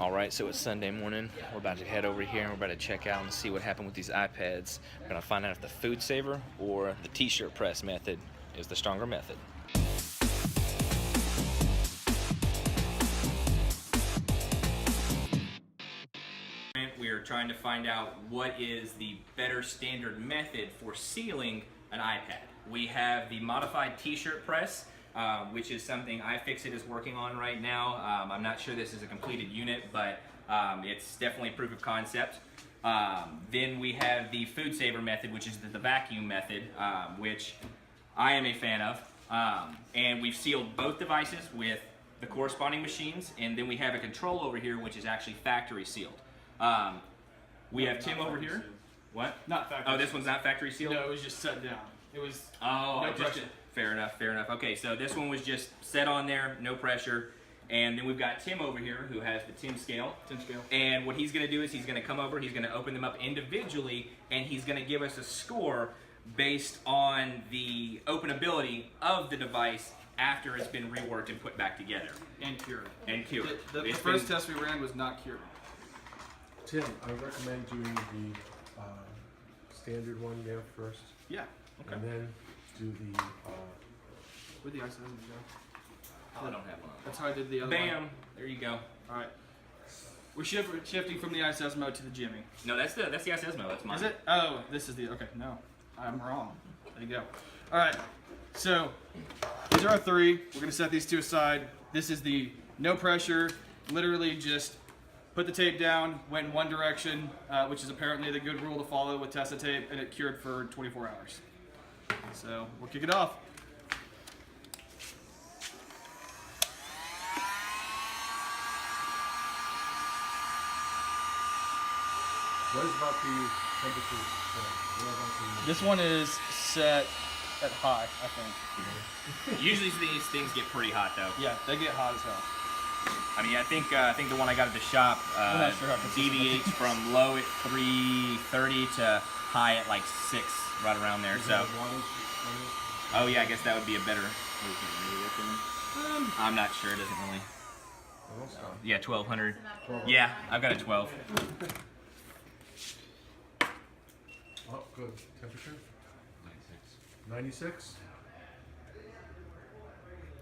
All right, so it's Sunday morning. We're about to head over here and we're about to check out and see what happened with these iPads. We're gonna find out if the food saver or the t-shirt press method is the stronger method. We are trying to find out what is the better standard method for sealing an iPad. We have the modified t-shirt press, which is something iFixit is working on right now. I'm not sure this is a completed unit, but it's definitely proof of concept. Then we have the food saver method, which is the vacuum method, which I am a fan of. And we've sealed both devices with the corresponding machines, and then we have a control over here, which is actually factory sealed. We have Tim over here. What? Not factory. Oh, this one's not factory sealed? No, it was just set down. It was no pressure. Fair enough, fair enough. Okay, so this one was just set on there, no pressure. And then we've got Tim over here who has the Tim scale. And what he's gonna do is he's gonna come over, he's gonna open them up individually, and he's gonna give us a score based on the openability of the device after it's been reworked and put back together. And cured. And cured. The first test we ran was not cured. Tim, I would recommend doing the standard one there first. Yeah. Okay. And then do the. Where'd the ice go? I don't have one. That's how I did the other Bam! one. There you go. All right. We're shifting from the ISS mode to the Jimmy. No, that's the ISS mode. That's mine. Is it? Oh, this is the. Okay, no, I'm wrong. There you go. All right. So these are our three. We're gonna set these two aside. This is the no pressure. Literally just put the tape down, went in one direction, which is apparently the good rule to follow with Tessa tape, and it cured for 24 hours. So we'll kick it off. What is about the temperature? What about This one is set at high, I think. Usually these things get pretty hot though. Yeah, they get hot as hell. I mean, I think the one I got at the shop not sure how consistent deviates from low at 330 to high at like 6, right around there. So, oh yeah, I guess that would be a better. I'm not sure. It doesn't really. Yeah, 1200. Yeah, I've got a 12. Oh, good. Temperature? 96.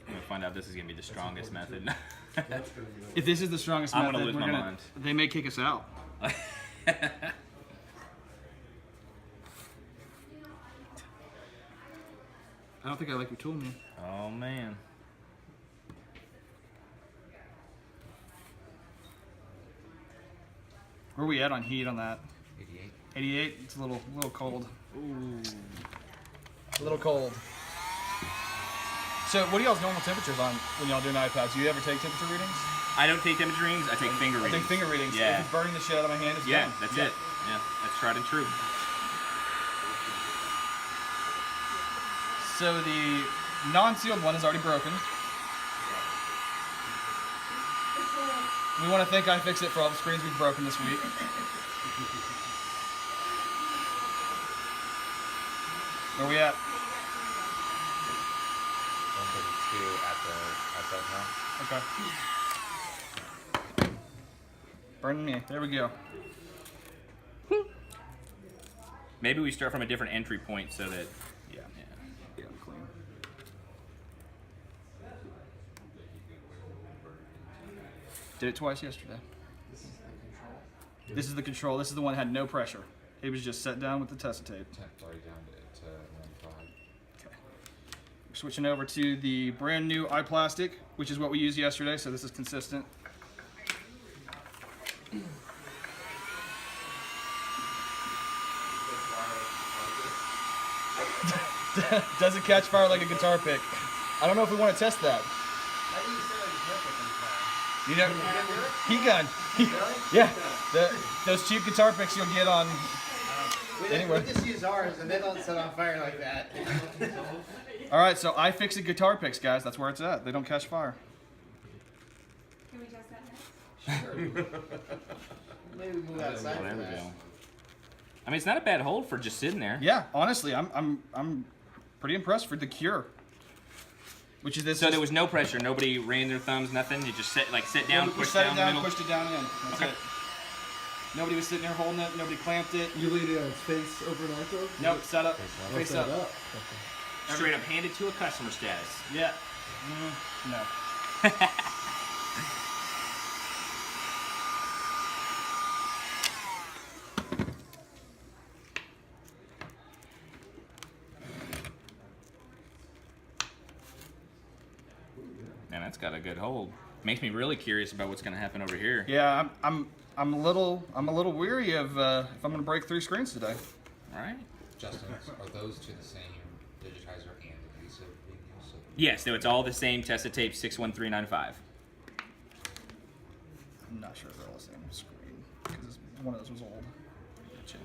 I'm gonna find out this is gonna be the strongest method. That's gonna be If this is the strongest I'm method, gonna lose my mind. They may kick us out. I don't think I like your tool, man. Oh man. Where are we at on heat on that? 88. 88. It's a little cold. Ooh. A little cold. So, what are y'all's normal temperatures on when y'all doing iPads? Do you ever take temperature readings? I don't take temperature readings. I take finger readings. I take finger readings. Yeah. If it's burning the shit out of my hand, it's Yeah, done. that's it. Yeah, that's tried and true. So the non-sealed one is already broken. We want to thank iFixit for all the screens we've broken this week. Where we at? 132 at the Okay. Burn me. There we go. Maybe we start from a different entry point so that. Yeah, clean. Did it twice yesterday. This is the control. This is the one that had no pressure. It was just set down with the Tessa tape. Already down to 1.5. Okay. We're switching over to the brand new iPlastic, which is what we used yesterday, so this is consistent. Does it catch fire like a guitar pick? I don't know if we want to test that. You know, heat gun. Yeah, those cheap guitar picks you'll get on. Anyway. We just use ours and they don't set on fire like that. All right, so iFixit guitar picks, guys. That's where it's at. They don't catch fire. Can we test that next? Sure. Maybe move outside for that. I mean, it's not a bad hold for just sitting there. Yeah, honestly, I'm pretty impressed for the cure. which is this. So there was no pressure. Nobody ran their thumbs, nothing. You just sit down, We push set down, it down, the middle. pushed it down in. That's Okay. it. Nobody was sitting there holding it. Nobody clamped it. You leave it on its face overnight though? Nope, set up. Oh, Face set up. it up. Okay. Straight up handed to a customer status. Yeah. No. Man, that's got a good hold. Makes me really curious about what's going to happen over here. Yeah, I'm a little weary of if I'm gonna break 3 screens today. All right. Justin, are those two the same digitizer and adhesive being used? So Yes, so it's all the same Tessa tape 61395. I'm not sure if they're all the same screen because one of those was old. Gotcha.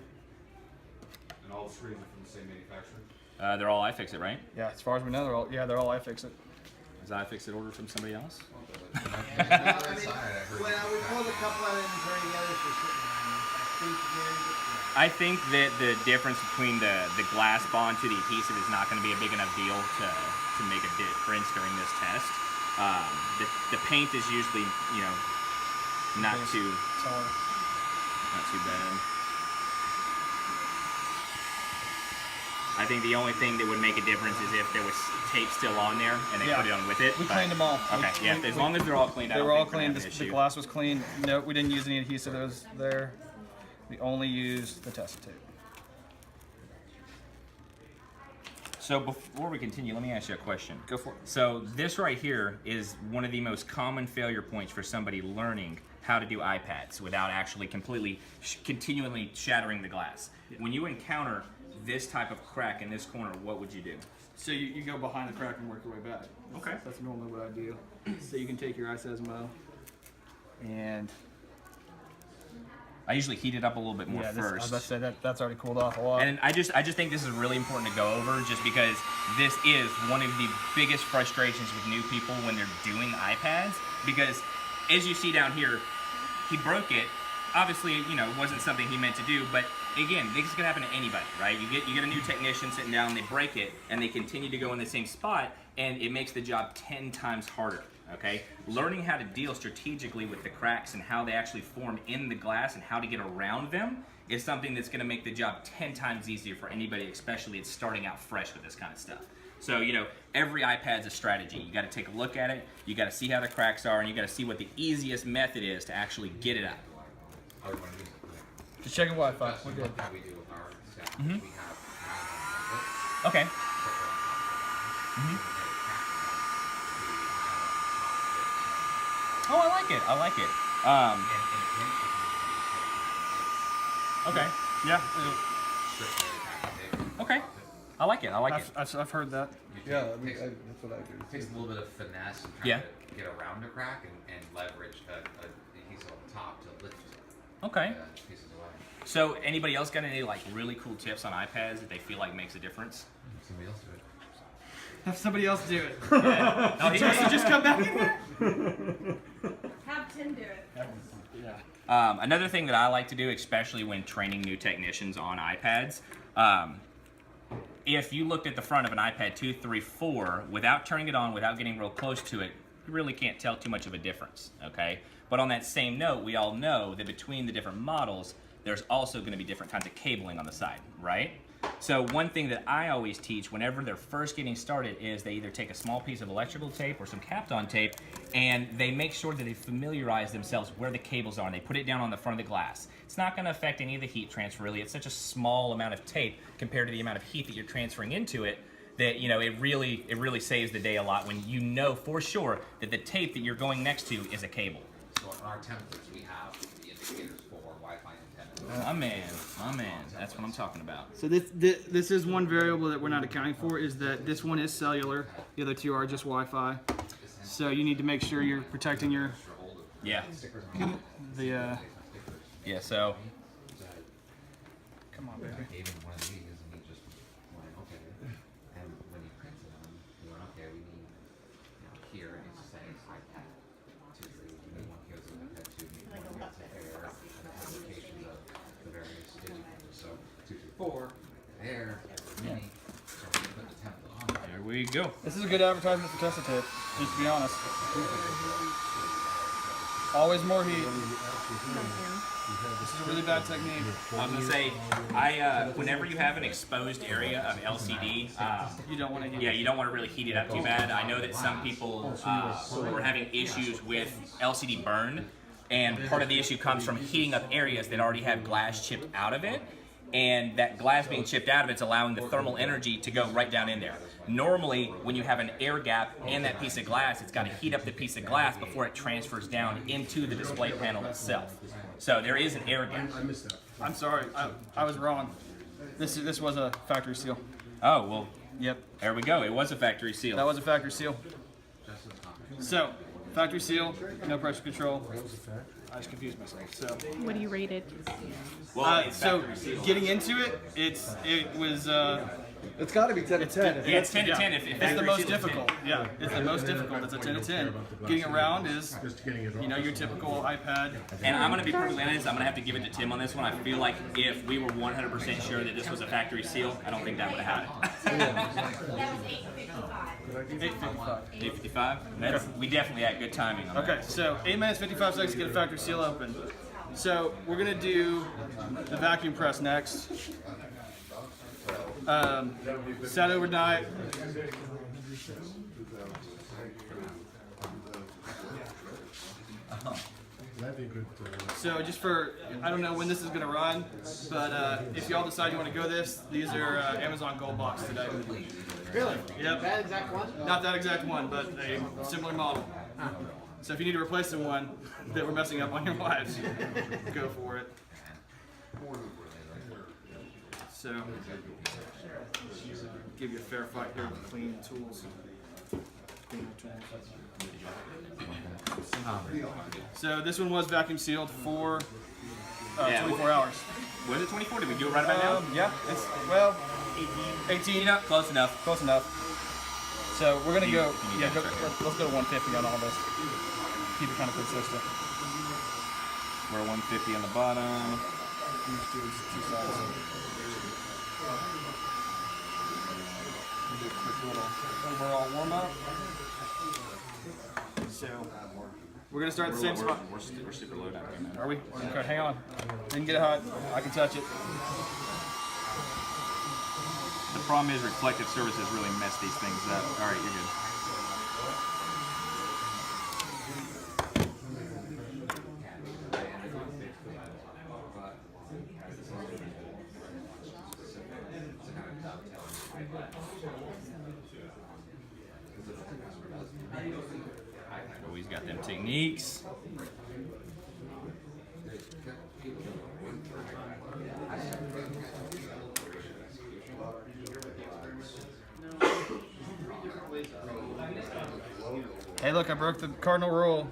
And all the screens are from the same manufacturer? They're all iFixit, right? Yeah, as far as we know, they're all iFixit. Is iFixit ordered from somebody else? Yeah, no, I mean, when we pulled a couple out of inventory, the others were sitting on. I think that the difference between the glass bond to the adhesive is not going to be a big enough deal to make a difference during this test. The paint is usually, not too bad. I think the only thing that would make a difference is if there was tape still on there and they Yeah. put it on with it. We but- cleaned them all. Okay, yeah, as long as they're all cleaned, I They don't were all think we're gonna clean. have an The issue. glass was clean. No, we didn't use any adhesive that was there. We only used the test tape. So before we continue, let me ask you a question. Go for it. So this right here is one of the most common failure points for somebody learning how to do iPads without actually continually shattering the glass. When you encounter this type of crack in this corner, what would you do? So you go behind the crack and work your way back. Okay. That's normally what I do. So you can take your iSesmo and I usually heat it up a little bit more I was first. about to say that's already cooled off a lot. And I just think this is really important to go over just because this is one of the biggest frustrations with new people when they're doing iPads, because as you see down here, he broke it. Obviously, it wasn't something he meant to do, but again, this is gonna happen to anybody, right? You get a new technician sitting down, they break it, and they continue to go in the same spot, and it makes the job 10 times harder. Okay, learning how to deal strategically with the cracks and how they actually form in the glass and how to get around them is something that's going to make the job 10 times easier for anybody, especially it's starting out fresh with this kind of stuff. So, every iPad's a strategy. You got to take a look at it, you got to see how the cracks are, and you got to see what the easiest method is to actually get it out. I would want to use it. Just checking Wi-Fi. Justin, We're good. how we do with our staff, Mhm. we have 9 Okay. templates. Oh, I like it. Okay. Yeah. Okay. I like it. I've heard that. Yeah, I mean, that's what I do. It takes a little bit of finesse and Yeah. trying to get around a crack and leverage a adhesive on top to lift Okay. pieces away. So, anybody else got any really cool tips on iPads that they feel like makes a difference? Somebody else do it. Have somebody else do it. Oh, he Just come back in there. Have Tim do it. Yeah. Another thing that I like to do, especially when training new technicians on iPads, if you looked at the front of an iPad 2, 3, 4, without turning it on, without getting real close to it, you really can't tell too much of a difference, okay? But on that same note, we all know that between the different models, there's also going to be different kinds of cabling on the side, right? So one thing that I always teach whenever they're first getting started is they either take a small piece of electrical tape or some Kapton tape and they make sure that they familiarize themselves where the cables are and they put it down on the front of the glass. It's not going to affect any of the heat transfer really. It's such a small amount of tape compared to the amount of heat that you're transferring into it that it really saves the day a lot when you know for sure that the tape that you're going next to is a cable. So on our templates, we have the indicators for Wi-Fi antennas. My man, that's what I'm talking about. So this is one variable that we're not accounting for, is that this one is cellular, the other two are just Wi-Fi. So you need to make sure you're protecting your Yeah. Yeah, so come on, baby. Gave him one of these, and he just went, okay. And when he printed them, he went, okay, we need, here, and it's saying iPad 2, we need one here, so iPad 2, we need one here, to air, and applications of the various digitals. So 2, 3, 4, there, mini. So we put the template on there. here we you go. This is a good advertisement for Tesla tape, just to be honest. Always more heat. This is a really bad technique. I was gonna say, whenever you have an exposed area of LCD, You don't want to heat. yeah, you don't want to really heat it up too bad. I know that some people were having issues with LCD burn, and part of the issue comes from heating up areas that already have glass chipped out of it, and that glass being chipped out of it's allowing the thermal energy to go right down in there. Normally, when you have an air gap in that piece of glass, it's got to heat up the piece of glass before it transfers down into the display panel itself. So there is an air gap. I missed that. I'm sorry, I was wrong. This was a factory seal. Oh, well, Yep, there we go. It was a factory seal. that was a factory seal. So, factory seal, no pressure control. I just confused myself. So, What do you rate it? Well, it's so factory seal. getting into it, it was. It's got to be 10 to 10. Yeah, it's 10 to 10 if It's the factory most seal is 10. difficult. Yeah, it's the most difficult. It's a 10 to 10. Getting around is, Just getting it you know, your typical iPad. And I'm going to be perfectly honest, I'm going to have to give it to Tim on this one. I feel like if we were 100% sure that this was a factory seal, I don't think that would have had it. 8:55. 8:55? That's, we definitely had good timing on that. Okay, so 8 minutes 55 seconds to get a factory seal open. So we're gonna do the vacuum press next. Sat overnight. That'd be a good. So just for, I don't know when this is gonna run, but if y'all decide you want to go this, these are Amazon Gold Box today. Really? Yep. That exact one? Not that exact one, but a similar model. So if you need to replace the one that we're messing up on your wives, go for it. So, give you a fair fight here with clean tools. Clean tools. So this one was vacuum sealed for Yeah, 24 hours. Was it 24? Did we do it right about now? Yeah, it's, well, 18. Close enough. Close enough. So we're gonna You- go. you need Yeah, that go, check. let's go to 150 on all this. Keep it kind of consistent. We're 150 on the bottom. Let's do two sides. Do a quick little overall warm up. So we're gonna start at the same spot. We're super low down here, man. Are we? Okay, hang on. Didn't get it hot. I can touch it. The problem is reflective surfaces really mess these things up. All right, you're good. Always got them techniques. Hey, look, I broke the cardinal rule.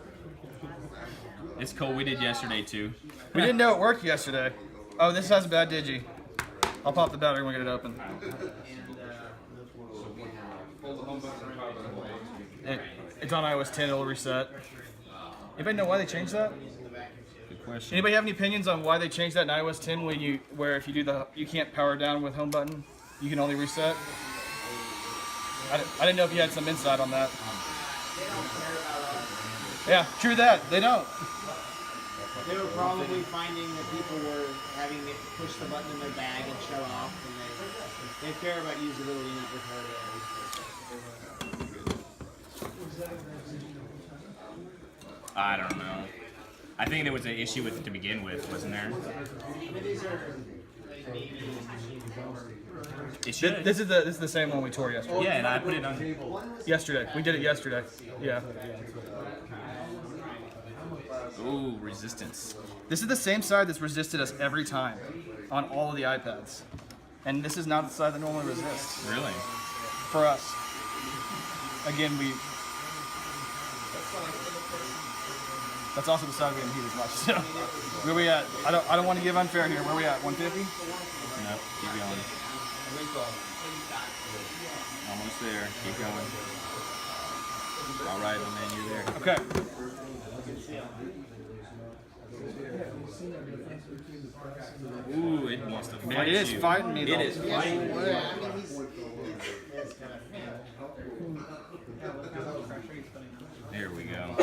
It's cool. We did yesterday too. We didn't know it worked yesterday. Oh, this has a bad digi. I'll pop the battery when we get it open. It's on iOS 10. It'll reset. Anybody know why they changed that? Good question. Anybody have any opinions on why they changed that in iOS 10? Where if you do you can't power down with home button, you can only reset. I didn't know if you had some insight on that. Yeah, true that. They don't. They were probably finding that people were having it push the button in their bag and shut off, and they care about usability not retarded. I don't know. I think there was an issue with it to begin with, wasn't there? It should. This is the same one we tore yesterday. Yeah, and I put it on. Yesterday, we did it yesterday. Yeah. Ooh, resistance. This is the same side that's resisted us every time on all of the iPads, and this is not the side that normally resists Really? for us. Again, that's also the side we didn't heat as much. So where we at? I don't want to give unfair here. Where we at? 150? No, keep going. Almost there. Keep going. All right, my man, you're there. Okay. Ooh, it wants to fight It is you. fighting me though. It is fighting. Yeah, I mean, he's There we go.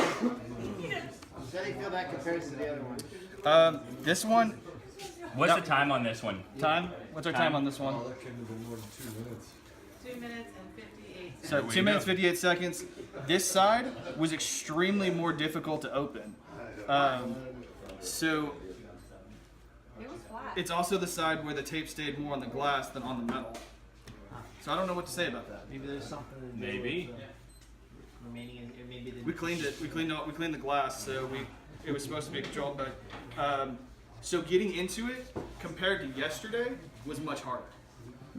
How do you feel that compares to the other one? This one, What's the time on this one? time? What's our time on this one? Oh, that couldn't have been more than 2 minutes. 2 minutes and 58 seconds. So 2 minutes 58 seconds. This side was extremely more difficult to open. So It was flat. it's also the side where the tape stayed more on the glass than on the metal. So I don't know what to say about that. Maybe there's something to do Maybe. with the remaining, or maybe the We cleaned it. We cleaned the glass, so it was supposed to be controlled. But so getting into it compared to yesterday was much harder.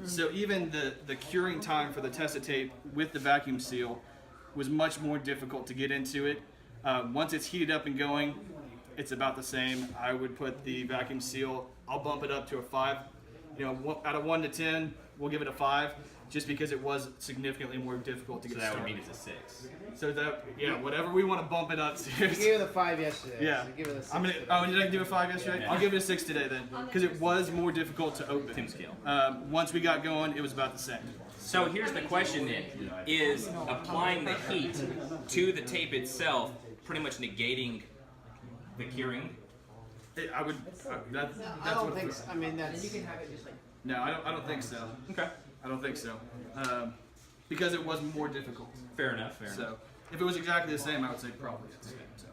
So even the curing time for the Tessa tape with the vacuum seal was much more difficult to get into it. Once it's heated up and going, it's about the same. I would put the vacuum seal. I'll bump it up to a 5. Out of 1 to 10, we'll give it a 5, just because it was significantly more difficult to So get that would started. mean it's a 6. So that, whatever we want to bump it up You to. gave it a 5 yesterday. Yeah. So give it a 6. I'm gonna. Oh, did I give it a 5 yesterday? Yeah. I'll give it a 6 today then, because it was more difficult to open. Tim scale. Once we got going, it was about the same. So here's the question then: is applying the heat to the tape itself pretty much negating the curing? I would. That's I don't what think so. I mean, that's. No, I don't think so. Okay, I don't think so. Because it was more difficult. fair enough. Fair enough. So if it was exactly the same, I would say probably it's the same. So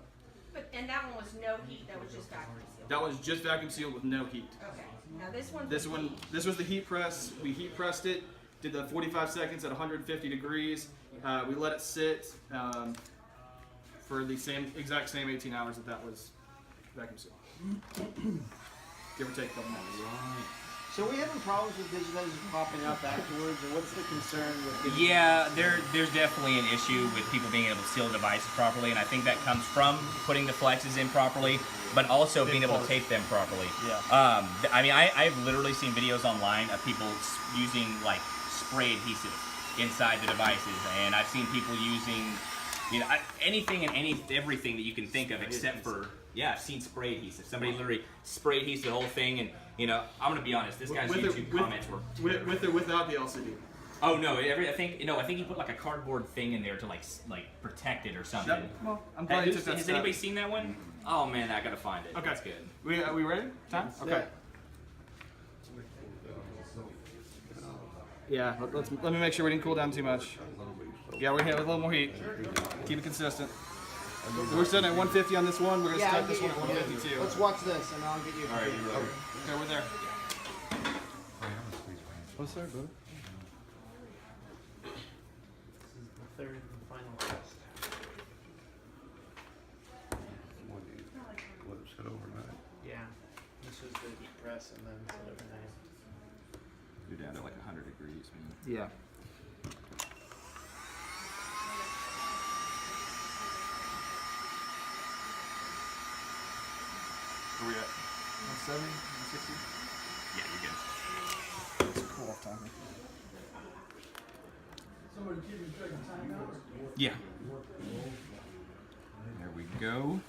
And that one was no heat, that was just vacuum sealed. that was just vacuum sealed with no heat. Okay. Now this one. This was the heat press. We heat pressed it. Did the 45 seconds at 150 degrees. We let it sit for the exact same 18 hours that was vacuum sealed. Give or take a couple minutes. So we having problems with digitizers popping up afterwards, or what's the concern with? Yeah, there's definitely an issue with people being able to seal devices properly, and I think that comes from putting the flexes in properly, but also being able to tape them properly. Yeah. I mean, I've literally seen videos online of people using like spray adhesive inside the devices, and I've seen people using, anything and everything that you can think of except for, I've seen spray adhesive. Somebody literally spray adhesive the whole thing, and I'm gonna be honest, this guy's YouTube comments were with or without the LCD. Oh no! I think he put like a cardboard thing in there to like protect it or something. Well, I'm glad you took that Has step. anybody seen that one? Oh man, I gotta find it. Okay. That's good. Are we ready? Time? Okay. Yeah. Let me make sure we didn't cool down too much. Yeah, we're gonna have a little more heat. Keep it consistent. We're sitting at 150 on this one. We're gonna Yeah, start I'll this get one you. at 152. Let's watch this, and I'll get you. All right, you ready? Okay, we're there. What's that, bud? The third and final test. Let it sit overnight. Yeah. This was the heat press, and then set overnight. You're down to like 100 degrees. Yeah. Where we at? 170? 160? Yeah, you're good. It's cool off time. Yeah. There we go.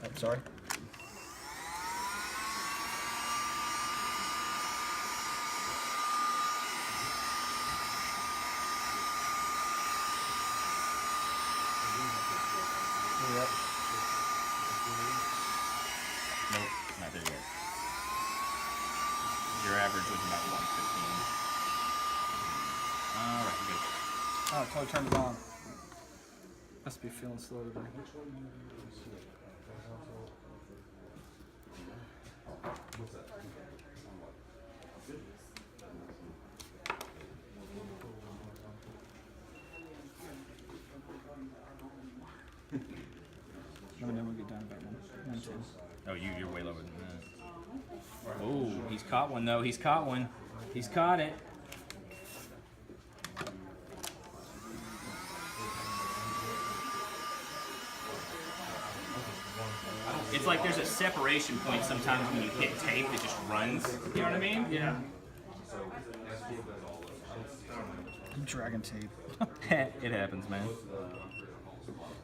I'm sorry. Yep. Nope, not there yet. Your average was about 115. All right, good. Oh, I totally turned it on. Must be feeling slow today. Let me know when we get down about 110. Oh, you're way lower than that. Oh, he's caught one though. He's caught one. He's caught it. It's like there's a separation point sometimes when you hit tape that just runs. You know what I mean? Yeah. Dragon tape. It happens, man.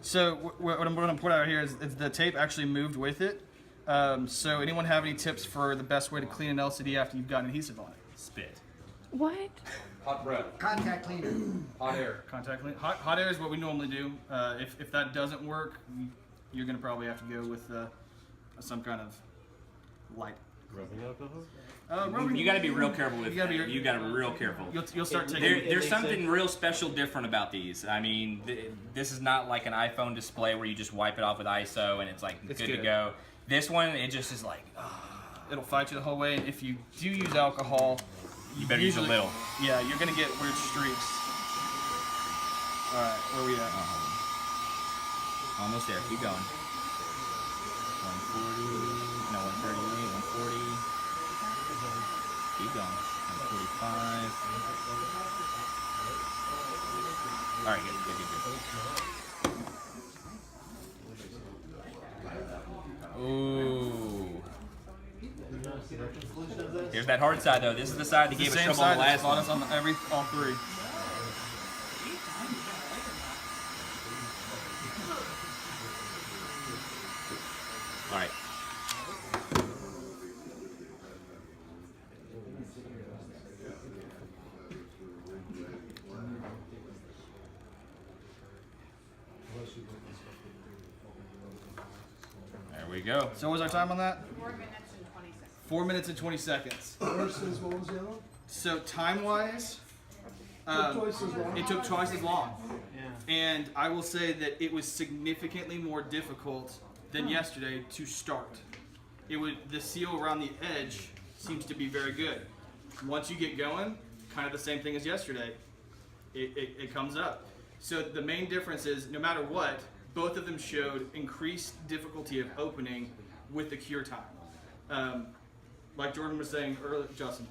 So what I'm going to put out here is the tape actually moved with it. So anyone have any tips for the best way to clean an LCD after you've got adhesive on it? Spit. What? Hot breath. Contact cleaner. Hot air. Contact clean. Hot air is what we normally do. If that doesn't work, you're going to probably have to go with some kind of light. Rubbing alcohol? You got to be real careful with. You gotta be- You got to be real careful. You'll start taking. There's something real special different about these. I mean, this is not like an iPhone display where you just wipe it off with ISO and it's like It's good to good. go. This one, it just is like, It'll fight you the whole way. And if you do use alcohol, you better use a little. Yeah, you're gonna get weird streaks. All right, where we at? Almost there. Keep going. 140. No, 138. 140. Keep going. 145. All right, good. Ooh. Here's that hard side though. This is the side that The gave us same trouble side on the that last fought one. us on all three. All right. There we go. So what was our time on that? 4 minutes and 20 seconds. 4 minutes and 20 seconds. Versus what was the other one? So time-wise, Twice as long. it took twice as long. Yeah. And I will say that it was significantly more difficult than yesterday to start. The seal around the edge seems to be very good. Once you get going, kind of the same thing as yesterday. It comes up. So the main difference is no matter what, both of them showed increased difficulty of opening with the cure time. Like Jordan was saying earlier, Jordan,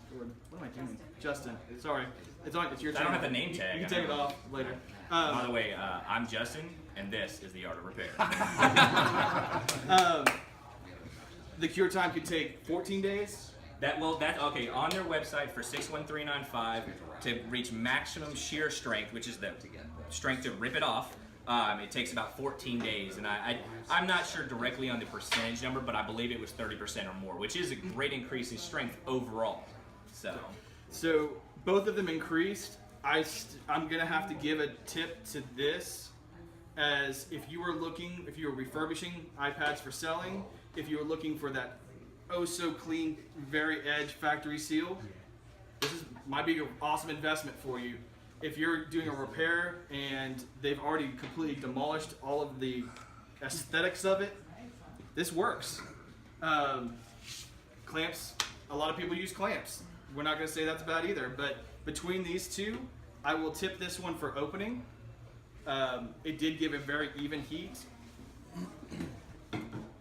what am I doing? Justin, sorry. It's your I turn. don't have the name tag. You can take it off later. By the way, I'm Justin, and this is the art of repair. The cure time could take 14 days. That's okay. On their website for 61395 to reach maximum shear strength, which is the strength to rip it off, it takes about 14 days. And I'm not sure directly on the percentage number, but I believe it was 30% or more, which is a great increase in strength overall. So both of them increased. I'm gonna have to give a tip to this, as if you were refurbishing iPads for selling, if you were looking for that oh so clean, very edge factory seal, might be an awesome investment for you. If you're doing a repair and they've already completely demolished all of the aesthetics of it, this works. Clamps, a lot of people use clamps. We're not going to say that's bad either, but between these two, I will tip this one for opening. It did give a very even heat.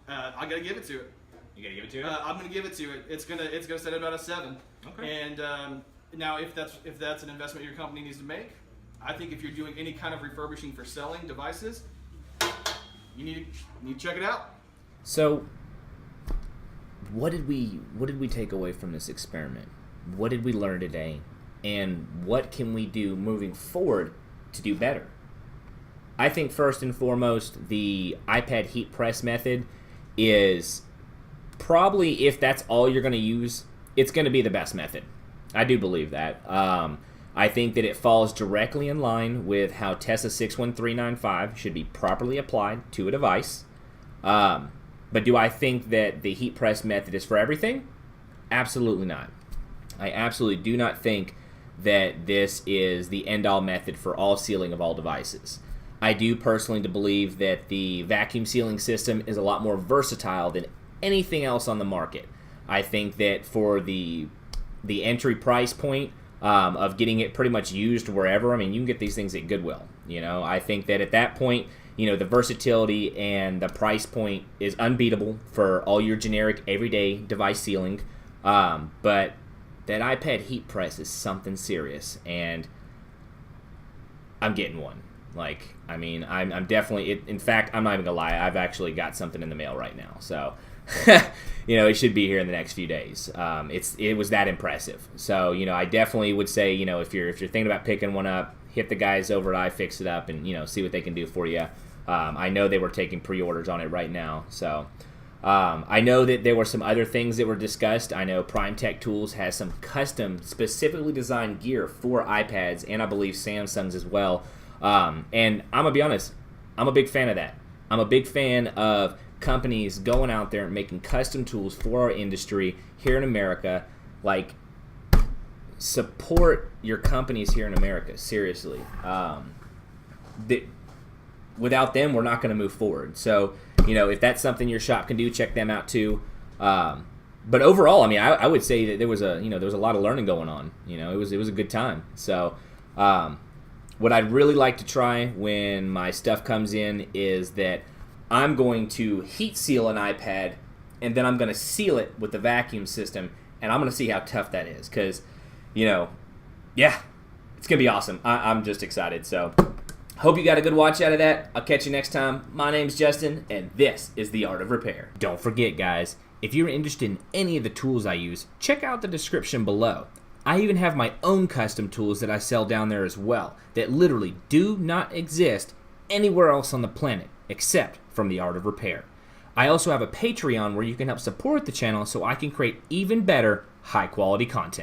I got to give it to it. You gotta give it to it. I'm going to give it to it. It's gonna set at about a 7. Okay. And now, if that's an investment your company needs to make, I think if you're doing any kind of refurbishing for selling devices, you need to check it out. So, what did we take away from this experiment? What did we learn today? And what can we do moving forward to do better? I think first and foremost, the iPad heat press method is probably, if that's all you're going to use, it's going to be the best method. I do believe that. I think that it falls directly in line with how TESA 61395 should be properly applied to a device. But do I think that the heat press method is for everything? Absolutely not. I absolutely do not think that this is the end-all method for all sealing of all devices. I do personally believe that the vacuum sealing system is a lot more versatile than anything else on the market. I think that for the entry price point of getting it pretty much used wherever, I mean, you can get these things at Goodwill. I think that at that point, the versatility and the price point is unbeatable for all your generic everyday device sealing. But that iPad heat press is something serious, and I'm getting one. I'm definitely. In fact, I'm not even gonna lie. I've actually got something in the mail right now, so it should be here in the next few days. It was that impressive. So I definitely would say if you're thinking about picking one up, hit the guys over at iFixit up and see what they can do for you. I know they were taking pre-orders on it right now, so I know that there were some other things that were discussed. I know Prime Tech Tools has some custom, specifically designed gear for iPads, and I believe Samsung's as well. And I'm going to be honest, I'm a big fan of that. I'm a big fan of companies going out there and making custom tools for our industry here in America. Like, support your companies here in America, seriously. Without them, we're not going to move forward. So, if that's something your shop can do, check them out too. But overall, I mean, I would say that there was a lot of learning going on. It was a good time. So, what I'd really like to try when my stuff comes in is that I'm going to heat seal an iPad, and then I'm going to seal it with the vacuum system, and I'm going to see how tough that is. Because, yeah, it's going to be awesome. I'm just excited. So, hope you got a good watch out of that. I'll catch you next time. My name's Justin, and this is The Art of Repair. Don't forget, guys, if you're interested in any of the tools I use, check out the description below. I even have my own custom tools that I sell down there as well that literally do not exist anywhere else on the planet except from The Art of Repair. I also have a Patreon where you can help support the channel so I can create even better, high-quality content.